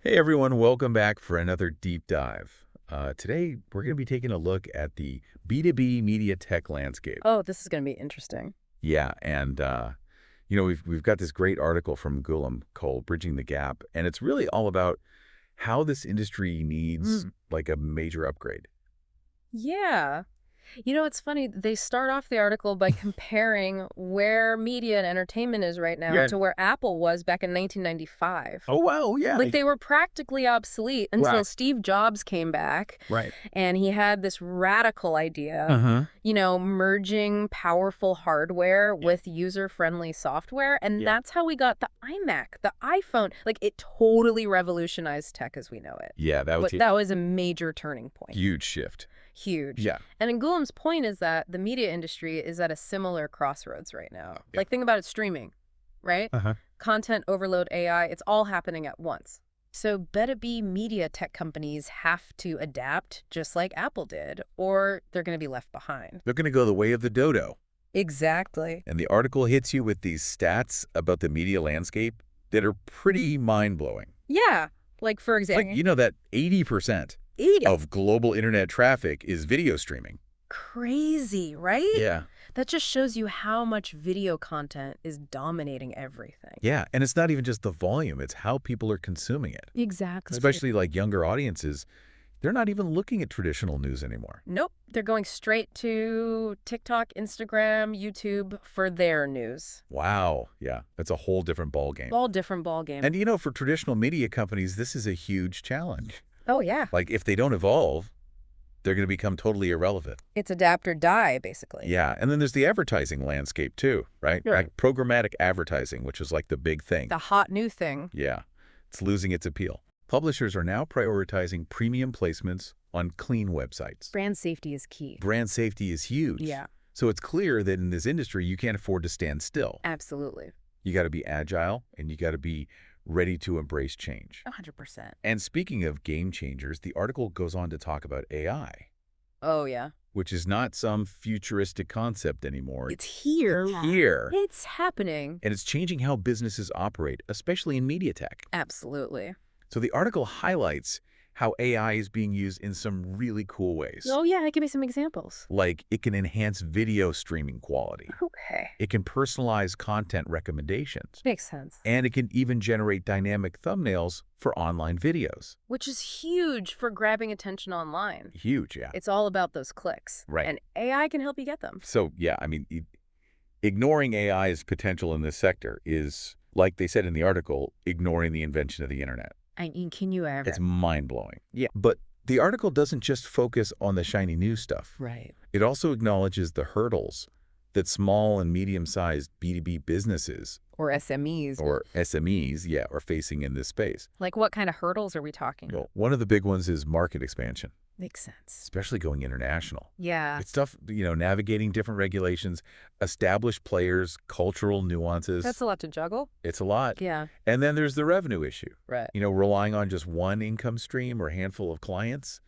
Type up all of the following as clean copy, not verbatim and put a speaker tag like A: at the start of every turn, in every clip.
A: Hey everyone, welcome back for another deep dive. Today, we're going to be taking a look at the B2B media tech landscape.
B: Oh, this is going to be interesting.
A: Yeah, and we've got this great article from Gulam called "Bridging the Gap," and it's really all about how this industry needs
B: Mm.
A: like a major upgrade.
B: Yeah. It's funny. They start off the article by comparing where media and entertainment is right now
A: Yeah.
B: to where Apple was back in 1995.
A: Oh wow, yeah.
B: Like they were practically obsolete until
A: Wow.
B: Steve Jobs came back
A: Right.
B: and he had this radical idea,
A: Uh-huh.
B: merging powerful hardware with user-friendly software. And
A: Yeah.
B: that's how we got the iMac, the iPhone. Like it totally revolutionized tech as we know it.
A: Yeah, that was
B: But
A: a
B: that was a major turning point.
A: huge shift.
B: Huge.
A: Yeah.
B: And in Gulam's point is that the media industry is at a similar crossroads right now.
A: Yeah.
B: Like think about it, streaming, right?
A: Uh-huh.
B: Content overload, AI, it's all happening at once. So B2B media tech companies have to adapt just like Apple did, or they're going to be left behind.
A: They're going to go the way of the dodo.
B: Exactly.
A: And the article hits you with these stats about the media landscape that are pretty mind-blowing.
B: Yeah. Like, for
A: It's like,
B: example,
A: that 80%
B: 80.
A: of global internet traffic is video streaming.
B: Crazy, right?
A: Yeah.
B: That just shows you how much video content is dominating everything.
A: Yeah, and it's not even just the volume, it's how people are consuming it.
B: Exactly.
A: Especially like younger audiences, they're not even looking at traditional news anymore.
B: Nope. They're going straight to TikTok, Instagram, YouTube for their news.
A: Wow. Yeah, that's a whole different ballgame.
B: All different ball game.
A: And for traditional media companies, this is a huge challenge.
B: Oh, yeah.
A: Like if they don't evolve, they're going to become totally irrelevant.
B: It's adapt or die, basically.
A: Yeah, and then there's the advertising landscape too, right?
B: Sure.
A: Like programmatic advertising, which is like the big thing.
B: The hot new thing.
A: Yeah, it's losing its appeal. Publishers are now prioritizing premium placements on clean websites.
B: Brand safety is key.
A: Brand safety is huge.
B: Yeah,
A: So it's clear that in this industry, you can't afford to stand still.
B: absolutely.
A: You got to be agile and you got to be ready to embrace change.
B: 100%.
A: And speaking of game changers, the article goes on to talk about AI,
B: Oh, yeah.
A: which is not some futuristic concept anymore.
B: It's here.
A: It's here.
B: It's happening.
A: And it's changing how businesses operate, especially in media tech.
B: Absolutely.
A: So the article highlights how AI is being used in some really cool ways.
B: Oh, yeah. Give me some examples.
A: Like it can enhance video streaming quality.
B: Okay.
A: It can personalize content recommendations.
B: Makes sense.
A: And it can even generate dynamic thumbnails for online videos.
B: Which is huge for grabbing attention online.
A: Huge, yeah.
B: It's all about those clicks.
A: Right.
B: And AI can help you get them.
A: So, yeah, ignoring AI's potential in this sector is, like they said in the article, ignoring the invention of the internet.
B: I mean, can you ever?
A: It's mind-blowing. Yeah. But the article doesn't just focus on the shiny new stuff.
B: Right.
A: It also acknowledges the hurdles that small and medium-sized B2B businesses
B: Or SMEs.
A: or SMEs, are facing in this space.
B: Like what kind of hurdles are we talking?
A: Well, one of the big ones is market expansion,
B: Makes sense.
A: especially going international.
B: Yeah.
A: It's tough, navigating different regulations, established players, cultural nuances.
B: That's a lot to juggle.
A: It's a lot.
B: Yeah.
A: And then there's the revenue issue.
B: Right.
A: Relying on just one income stream or a handful of clients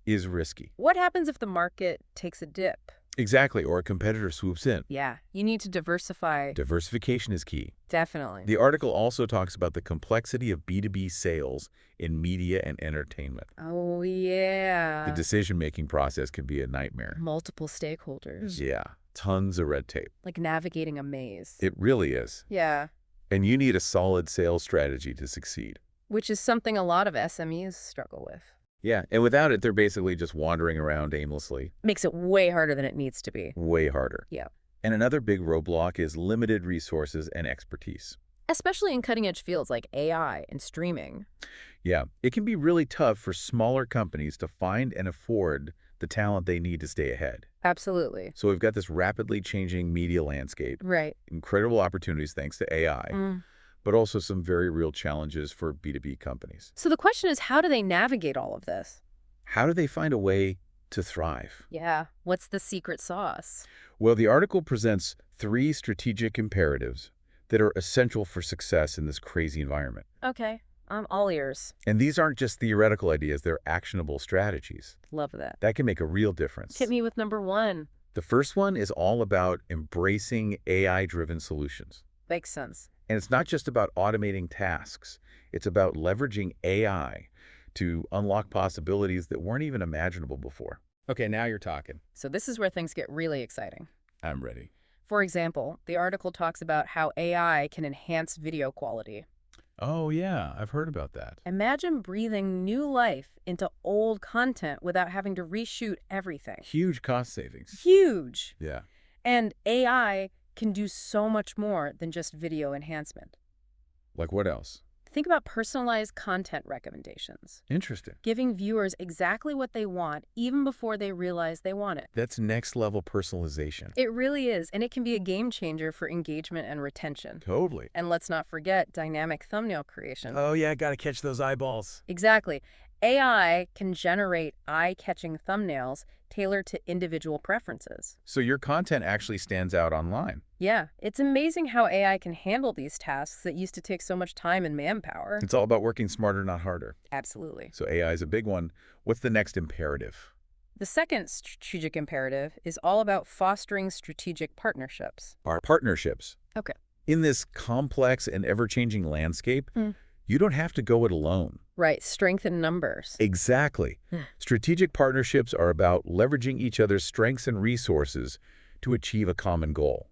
A: is risky.
B: What happens if the market takes a dip?
A: Exactly, or a competitor swoops in.
B: Yeah. You need to diversify.
A: Diversification is key.
B: Definitely.
A: The article also talks about the complexity of B2B sales in media and entertainment.
B: Oh, yeah.
A: The decision-making process can be a nightmare.
B: Multiple stakeholders.
A: Yeah, tons of red tape.
B: Like navigating a maze.
A: It really is.
B: Yeah.
A: And you need a solid sales strategy to succeed.
B: Which is something a lot of SMEs struggle with.
A: Yeah, and without it, they're basically just wandering around aimlessly.
B: Makes it way harder than it needs to be.
A: Way harder.
B: Yeah.
A: And another big roadblock is limited resources and expertise.
B: Especially in cutting-edge fields like AI and streaming.
A: Yeah, it can be really tough for smaller companies to find and afford the talent they need to stay ahead.
B: Absolutely.
A: So we've got this rapidly changing media landscape,
B: Right.
A: incredible opportunities thanks to AI, but also some very real challenges for B2B companies.
B: So the question is, how do they navigate all of this?
A: How do they find a way to thrive?
B: Yeah. What's the secret sauce?
A: Well, the article presents 3 strategic imperatives that are essential for success in this crazy environment.
B: Okay. I'm all ears.
A: And these aren't just theoretical ideas, they're actionable strategies.
B: Love that.
A: That can make a real difference.
B: Hit me with number 1.
A: The first one is all about embracing AI-driven solutions.
B: Makes sense.
A: And it's not just about automating tasks. It's about leveraging AI to unlock possibilities that weren't even imaginable before. Okay, now you're talking.
B: So this is where things get really exciting.
A: I'm ready.
B: For example, the article talks about how AI can enhance video quality.
A: Oh, yeah, I've heard about that.
B: Imagine breathing new life into old content without having to reshoot everything.
A: Huge cost savings.
B: Huge.
A: Yeah.
B: And AI can do so much more than just video enhancement.
A: Like what else?
B: Think about personalized content recommendations,
A: Interesting.
B: giving viewers exactly what they want even before they realize they want it.
A: That's next level personalization.
B: It really is, and it can be a game changer for engagement and retention.
A: Totally.
B: And let's not forget dynamic thumbnail creation.
A: Oh, yeah, gotta catch those eyeballs.
B: Exactly. AI can generate eye-catching thumbnails tailored to individual preferences.
A: So your content actually stands out online.
B: Yeah, it's amazing how AI can handle these tasks that used to take so much time and manpower.
A: It's all about working smarter, not harder.
B: Absolutely.
A: So AI is a big one. What's the next imperative?
B: The second strategic imperative is all about fostering strategic partnerships.
A: Our partnerships.
B: Okay.
A: In this complex and ever-changing landscape, you don't have to go it alone.
B: Right, strength in numbers.
A: Exactly. Strategic partnerships are about leveraging each other's strengths and resources to achieve a common goal.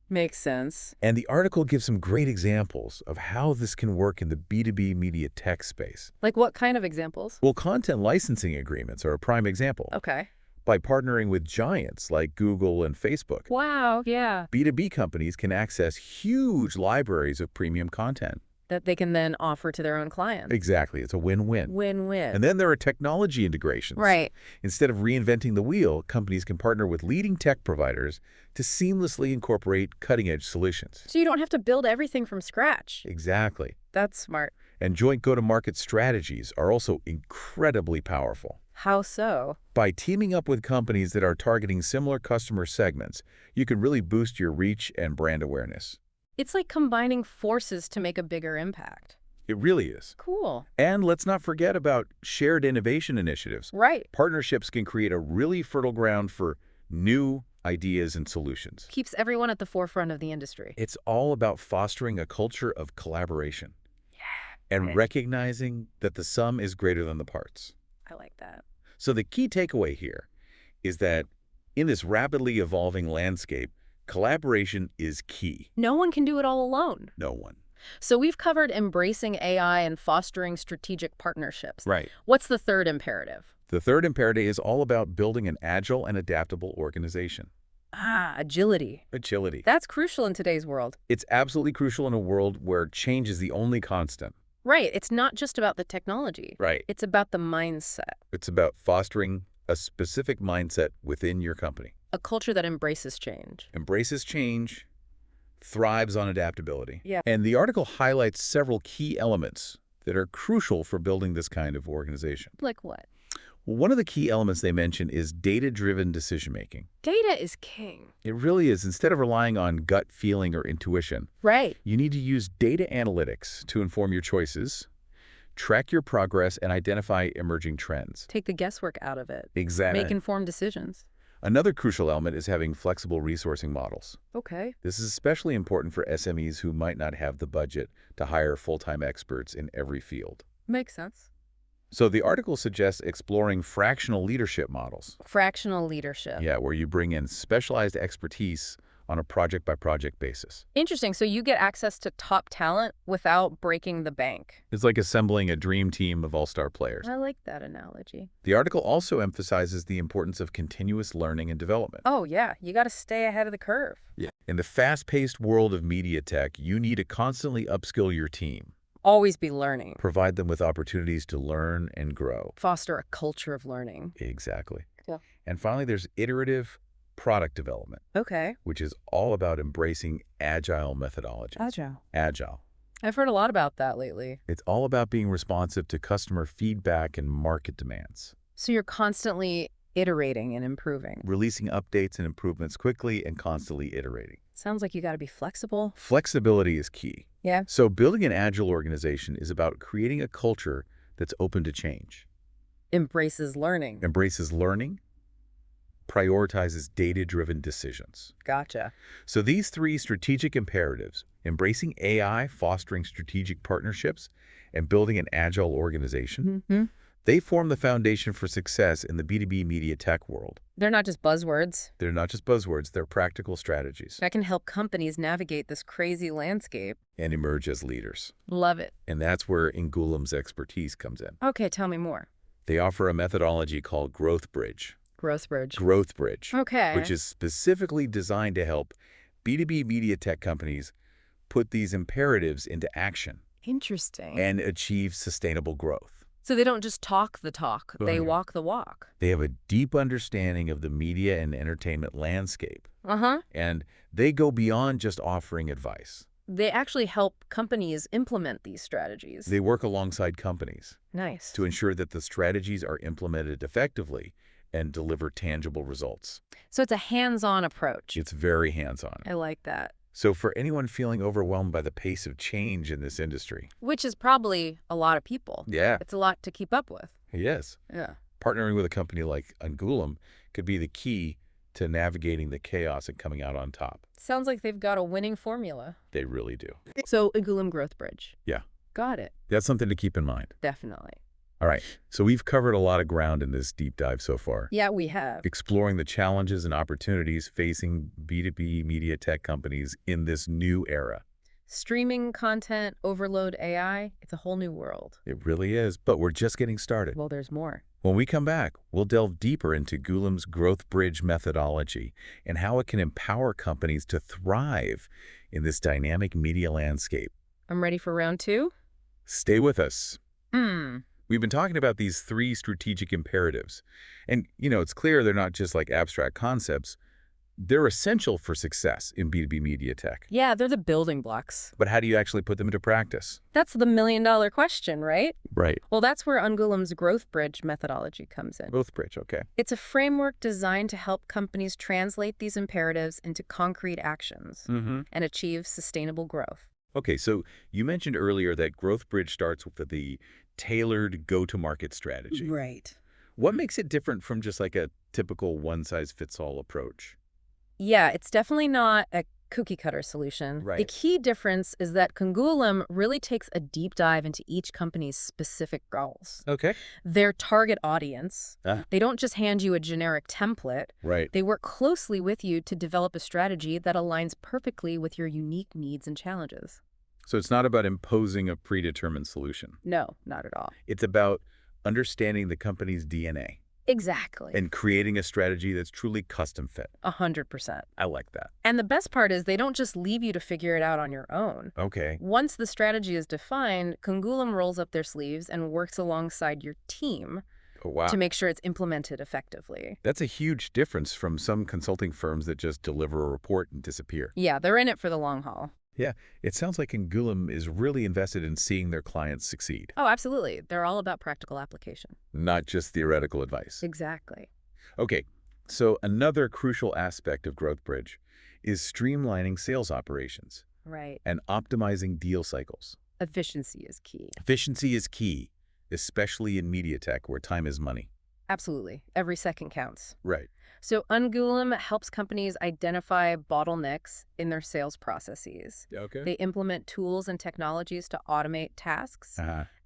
B: Makes sense.
A: And the article gives some great examples of how this can work in the B2B media tech space.
B: Like what kind of examples?
A: Well, content licensing agreements are a prime example.
B: Okay.
A: By partnering with giants like Google and Facebook,
B: Wow, yeah.
A: B2B companies can access huge libraries of premium content.
B: That they can then offer to their own clients.
A: Exactly. It's a win-win.
B: Win-win.
A: And then there are technology integrations.
B: Right.
A: Instead of reinventing the wheel, companies can partner with leading tech providers to seamlessly incorporate cutting-edge solutions.
B: So you don't have to build everything from scratch.
A: Exactly.
B: That's smart.
A: And joint go-to-market strategies are also incredibly powerful.
B: How so?
A: By teaming up with companies that are targeting similar customer segments, you can really boost your reach and brand awareness.
B: It's like combining forces to make a bigger impact.
A: It really is.
B: Cool.
A: And let's not forget about shared innovation initiatives.
B: Right.
A: Partnerships can create a really fertile ground for new ideas and solutions.
B: Keeps everyone at the forefront of the industry.
A: It's all about fostering a culture of collaboration. Yeah. And recognizing that the sum is greater than the parts.
B: I like that.
A: So the key takeaway here is that in this rapidly evolving landscape, collaboration is key.
B: No one can do it all alone.
A: No one.
B: So we've covered embracing AI and fostering strategic partnerships.
A: Right.
B: What's the third imperative?
A: The third imperative is all about building an agile and adaptable organization.
B: Agility.
A: Agility.
B: That's crucial in today's world.
A: It's absolutely crucial in a world where change is the only constant.
B: Right. It's not just about the technology.
A: Right.
B: It's about the mindset.
A: It's about fostering a specific mindset within your company.
B: A culture that embraces change.
A: Embraces change, thrives on adaptability.
B: Yeah.
A: And the article highlights several key elements that are crucial for building this kind of organization.
B: Like what?
A: Well, one of the key elements they mention is data-driven decision-making.
B: Data is king.
A: It really is. Instead of relying on gut feeling or intuition,
B: Right.
A: you need to use data analytics to inform your choices, track your progress, and identify emerging trends.
B: Take the guesswork out of it.
A: Exactly.
B: Make informed decisions.
A: Another crucial element is having flexible resourcing models.
B: Okay.
A: This is especially important for SMEs who might not have the budget to hire full-time experts in every field.
B: Makes sense.
A: So the article suggests exploring fractional leadership models.
B: Fractional leadership.
A: Yeah, where you bring in specialized expertise on a project-by-project basis.
B: Interesting. So you get access to top talent without breaking the bank.
A: It's like assembling a dream team of all-star players.
B: I like that analogy.
A: The article also emphasizes the importance of continuous learning and development.
B: Oh, yeah. You got to stay ahead of the curve.
A: Yeah. In the fast-paced world of media tech, you need to constantly upskill your team.
B: Always be learning.
A: Provide them with opportunities to learn and grow.
B: Foster a culture of learning.
A: Exactly.
B: Yeah.
A: And finally, there's iterative product development,
B: Okay.
A: which is all about embracing agile methodologies. Agile.
B: I've heard a lot about that lately.
A: It's all about being responsive to customer feedback and market demands.
B: So you're constantly iterating and improving.
A: Releasing updates and improvements quickly and constantly iterating.
B: Sounds like you got to be flexible.
A: Flexibility is key.
B: Yeah.
A: So building an agile organization is about creating a culture that's open to change.
B: Embraces learning.
A: Embraces learning, prioritizes data-driven decisions.
B: Gotcha.
A: So these three strategic imperatives, embracing AI, fostering strategic partnerships, and building an agile organization,
B: Hmm.
A: they form the foundation for success in the B2B media tech world.
B: They're not just buzzwords.
A: They're not just buzzwords, they're practical strategies
B: That can help companies navigate this crazy landscape.
A: and emerge as leaders.
B: Love it.
A: And that's where Ngulum's expertise comes in.
B: Okay, tell me more.
A: They offer a methodology called Growth Bridge.
B: Growth Bridge.
A: Growth Bridge,
B: Okay.
A: which is specifically designed to help B2B media tech companies put these imperatives into action
B: Interesting.
A: and achieve sustainable growth.
B: So they don't just talk the talk, they
A: Right.
B: walk the walk.
A: They have a deep understanding of the media and entertainment landscape,
B: Uh-huh.
A: and they go beyond just offering advice.
B: They actually help companies implement these strategies.
A: They work alongside companies
B: Nice.
A: to ensure that the strategies are implemented effectively and deliver tangible results.
B: So it's a hands-on approach.
A: It's very hands-on.
B: I like that.
A: So for anyone feeling overwhelmed by the pace of change in this industry,
B: Which is probably a lot of people.
A: yeah,
B: It's a lot to keep up with.
A: yes,
B: Yeah.
A: partnering with a company like Ngulum could be the key to navigating the chaos and coming out on top.
B: Sounds like they've got a winning formula.
A: They really do.
B: So Ngulum Growth Bridge.
A: Yeah.
B: Got it.
A: That's something to keep in mind.
B: Definitely.
A: All right, so we've covered a lot of ground in this deep dive so far,
B: Yeah, we have.
A: exploring the challenges and opportunities facing B2B media tech companies in this new era.
B: Streaming content, overload AI, it's a whole new world.
A: It really is, but we're just getting started.
B: Well, there's more.
A: When we come back, we'll delve deeper into Ngulum's Growth Bridge methodology and how it can empower companies to thrive in this dynamic media landscape.
B: I'm ready for round 2?
A: Stay with us.
B: Hmm.
A: We've been talking about these three strategic imperatives. And, it's clear they're not just like abstract concepts. They're essential for success in B2B media tech.
B: Yeah, they're the building blocks.
A: But how do you actually put them into practice?
B: That's the million-dollar question, right?
A: Right.
B: Well, that's where Ngulum's Growth Bridge methodology comes in.
A: Growth Bridge, okay.
B: It's a framework designed to help companies translate these imperatives into concrete actions and achieve sustainable growth.
A: Okay, so you mentioned earlier that Growth Bridge starts with the tailored go-to-market strategy.
B: Right.
A: What makes it different from just like a typical one-size-fits-all approach?
B: Yeah, it's definitely not a cookie-cutter solution. The
A: Right.
B: key difference is that Ngulum really takes a deep dive into each company's specific goals.
A: Okay.
B: Their target audience.
A: Ah.
B: They don't just hand you a generic template.
A: Right.
B: They work closely with you to develop a strategy that aligns perfectly with your unique needs and challenges.
A: So it's not about imposing a predetermined solution.
B: No, not at all.
A: It's about understanding the company's DNA
B: Exactly.
A: and creating a strategy that's truly custom fit.
B: 100%.
A: I like that.
B: And the best part is they don't just leave you to figure it out on your own.
A: Okay.
B: Once the strategy is defined, Ngulum rolls up their sleeves and works alongside your team
A: Oh, wow.
B: to make sure it's implemented effectively.
A: That's a huge difference from some consulting firms that just deliver a report and disappear.
B: Yeah, they're in it for the long haul.
A: Yeah, it sounds like Ngulum is really invested in seeing their clients succeed,
B: Oh, absolutely. They're all about practical application.
A: not just theoretical advice.
B: Exactly.
A: Okay, so another crucial aspect of Growth Bridge is streamlining sales operations
B: Right.
A: and optimizing deal cycles.
B: Efficiency is key.
A: Efficiency is key, especially in media tech where time is money.
B: Absolutely. Every second counts.
A: Right.
B: So Ngulum helps companies identify bottlenecks in their sales processes.
A: Okay.
B: They implement tools and technologies to automate tasks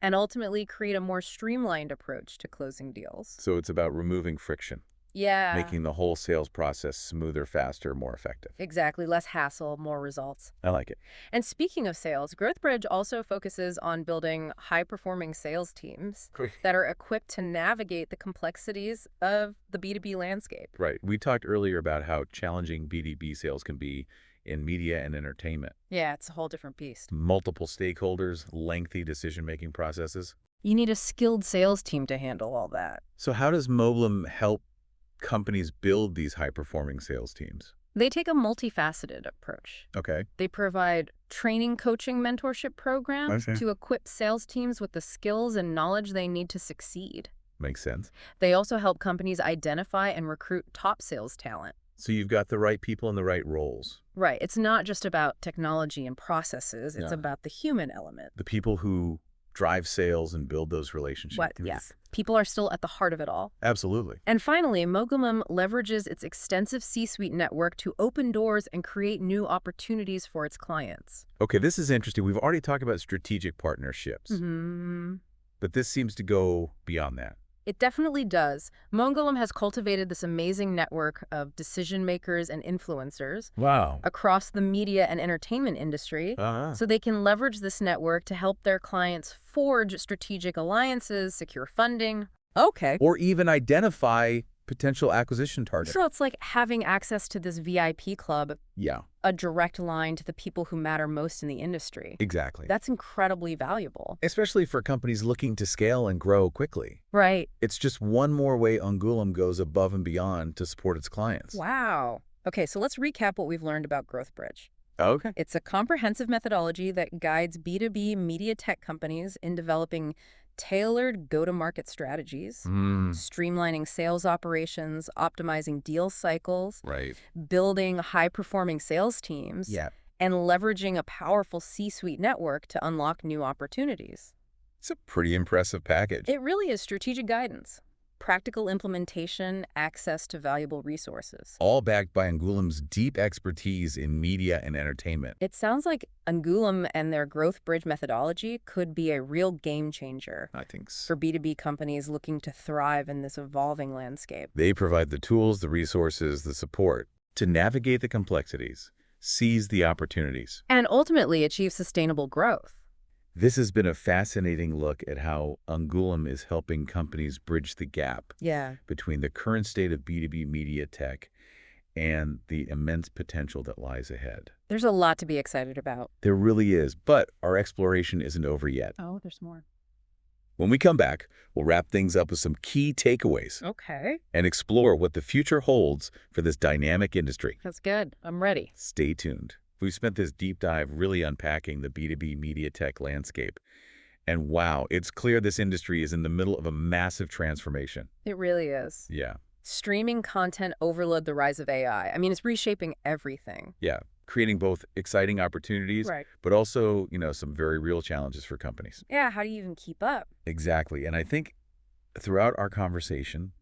B: and ultimately create a more streamlined approach to closing deals.
A: So it's about removing friction,
B: Yeah,
A: making the whole sales process smoother, faster, more effective.
B: exactly. Less hassle, more results.
A: I like it.
B: And speaking of sales, GrowthBridge also focuses on building high-performing sales teams
A: Great.
B: that are equipped to navigate the complexities of the B2B landscape.
A: Right. We talked earlier about how challenging B2B sales can be in media and entertainment.
B: Yeah, it's a whole different beast.
A: Multiple stakeholders, lengthy decision-making processes.
B: You need a skilled sales team to handle all that.
A: So how does Moblum help companies build these high-performing sales teams?
B: They take a multifaceted approach.
A: Okay.
B: They provide training, coaching, mentorship programs
A: I see.
B: to equip sales teams with the skills and knowledge they need to succeed.
A: Makes sense.
B: They also help companies identify and recruit top sales talent.
A: So you've got the right people in the right roles.
B: Right. It's not just about technology and processes. It's
A: Yeah.
B: about the human element.
A: The people who drive sales and build those
B: What?
A: relationships.
B: Yes. People are still at the heart of it all.
A: Absolutely.
B: And finally, Mogulum leverages its extensive C-suite network to open doors and create new opportunities for its clients.
A: Okay, this is interesting. We've already talked about strategic partnerships, but this seems to go beyond that.
B: It definitely does. Mogulum has cultivated this amazing network of decision makers and influencers
A: Wow.
B: across the media and entertainment industry, so they can leverage this network to help their clients forge strategic alliances, secure funding. Okay.
A: Or even identify potential acquisition targets.
B: So it's like having access to this VIP club,
A: Yeah,
B: a direct line to the people who matter most in the industry.
A: exactly.
B: That's incredibly valuable.
A: Especially for companies looking to scale and grow quickly.
B: Right.
A: It's just one more way Angoulum goes above and beyond to support its clients.
B: Wow. Okay, so let's recap what we've learned about GrowthBridge.
A: Okay.
B: It's a comprehensive methodology that guides B2B media tech companies in developing tailored go-to-market strategies, streamlining sales operations, optimizing deal cycles,
A: Right.
B: building high-performing sales teams,
A: Yeah.
B: and leveraging a powerful C-suite network to unlock new opportunities.
A: It's a pretty impressive package.
B: It really is strategic guidance, practical implementation, access to valuable resources.
A: All backed by Angoulum's deep expertise in media and entertainment.
B: It sounds like Angoulum and their GrowthBridge methodology could be a real game changer
A: I think so.
B: for B2B companies looking to thrive in this evolving landscape.
A: They provide the tools, the resources, the support to navigate the complexities, seize the opportunities.
B: And ultimately achieve sustainable growth.
A: This has been a fascinating look at how Angoulum is helping companies bridge the gap
B: Yeah.
A: between the current state of B2B media tech and the immense potential that lies ahead.
B: There's a lot to be excited about.
A: There really is, but our exploration isn't over yet.
B: Oh, there's more.
A: When we come back, we'll wrap things up with some key takeaways
B: Okay.
A: and explore what the future holds for this dynamic industry.
B: That's good. I'm ready.
A: Stay tuned. We've spent this deep dive really unpacking the B2B media tech landscape. And wow, it's clear this industry is in the middle of a massive transformation.
B: It really is.
A: Yeah.
B: Streaming content overload the rise of AI. I mean, it's reshaping everything.
A: Yeah. Creating both exciting opportunities,
B: Right.
A: but also, some very real challenges for companies.
B: Yeah, how do you even keep up?
A: Exactly. And I think throughout our conversation,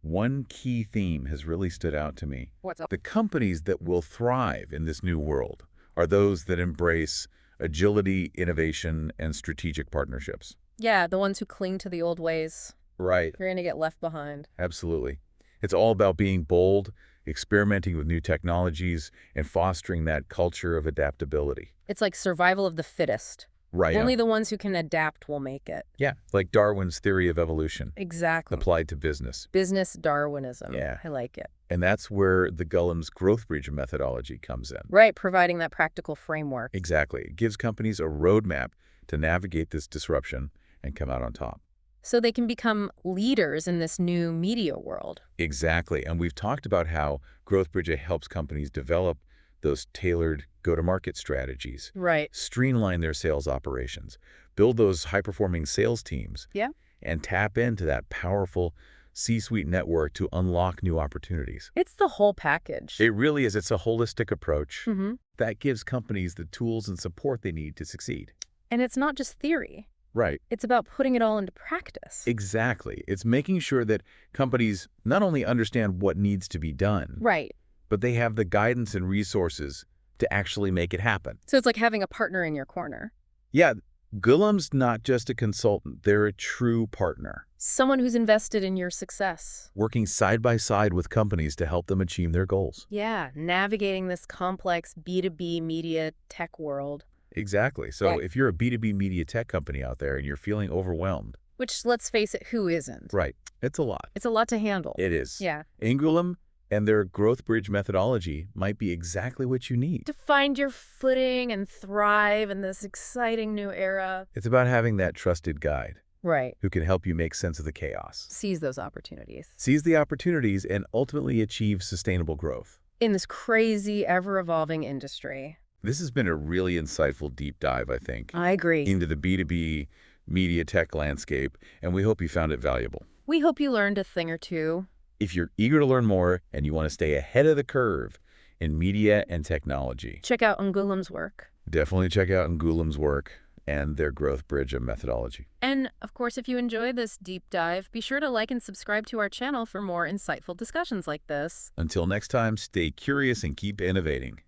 A: one key theme has really stood out to me.
B: What's up?
A: The companies that will thrive in this new world are those that embrace agility, innovation, and strategic partnerships.
B: Yeah, the ones who cling to the old ways.
A: Right.
B: You're going to get left behind.
A: Absolutely. It's all about being bold, experimenting with new technologies, and fostering that culture of adaptability.
B: It's like survival of the fittest.
A: Right.
B: Only the ones who can adapt will make it.
A: Yeah, like Darwin's theory of evolution
B: Exactly.
A: applied to business.
B: Business Darwinism.
A: Yeah.
B: I like it.
A: And that's where the Gullum's GrowthBridge methodology comes in.
B: Right, providing that practical framework.
A: Exactly. It gives companies a roadmap to navigate this disruption and come out on top.
B: So they can become leaders in this new media world.
A: Exactly. And we've talked about how GrowthBridge helps companies develop those tailored go-to-market strategies,
B: Right.
A: streamline their sales operations, build those high-performing sales teams,
B: Yeah.
A: and tap into that powerful C-suite network to unlock new opportunities.
B: It's the whole package.
A: It really is. It's a holistic approach
B: Mm-hmm.
A: that gives companies the tools and support they need to succeed.
B: And it's not just theory.
A: Right.
B: It's about putting it all into practice.
A: Exactly. It's making sure that companies not only understand what needs to be done,
B: Right.
A: but they have the guidance and resources to actually make it happen.
B: So it's like having a partner in your corner.
A: Yeah, Gullum's not just a consultant. They're a true partner,
B: Someone who's invested in your success.
A: working side by side with companies to help them achieve their goals.
B: Yeah, navigating this complex B2B media tech world.
A: Exactly. So
B: Yeah.
A: if you're a B2B media tech company out there and you're feeling overwhelmed,
B: Which, let's face it, who isn't?
A: right, it's a lot.
B: It's a lot to handle.
A: It is.
B: Yeah.
A: Angoulum and their GrowthBridge methodology might be exactly what you need.
B: To find your footing and thrive in this exciting new era.
A: It's about having that trusted guide
B: Right.
A: who can help you make sense of the chaos,
B: Seize those opportunities.
A: seize the opportunities, and ultimately achieve sustainable growth.
B: In this crazy, ever-evolving industry.
A: This has been a really insightful deep dive, I think,
B: I agree.
A: into the B2B media tech landscape, and we hope you found it valuable.
B: We hope you learned a thing or two.
A: If you're eager to learn more and you want to stay ahead of the curve in media and technology,
B: Check out Angoulum's work.
A: definitely check out Angoulum's work. and their growth bridge of methodology.
B: And, of course, if you enjoy this deep dive, be sure to like and subscribe to our channel for more insightful discussions like this.
A: Until next time, stay curious and keep innovating.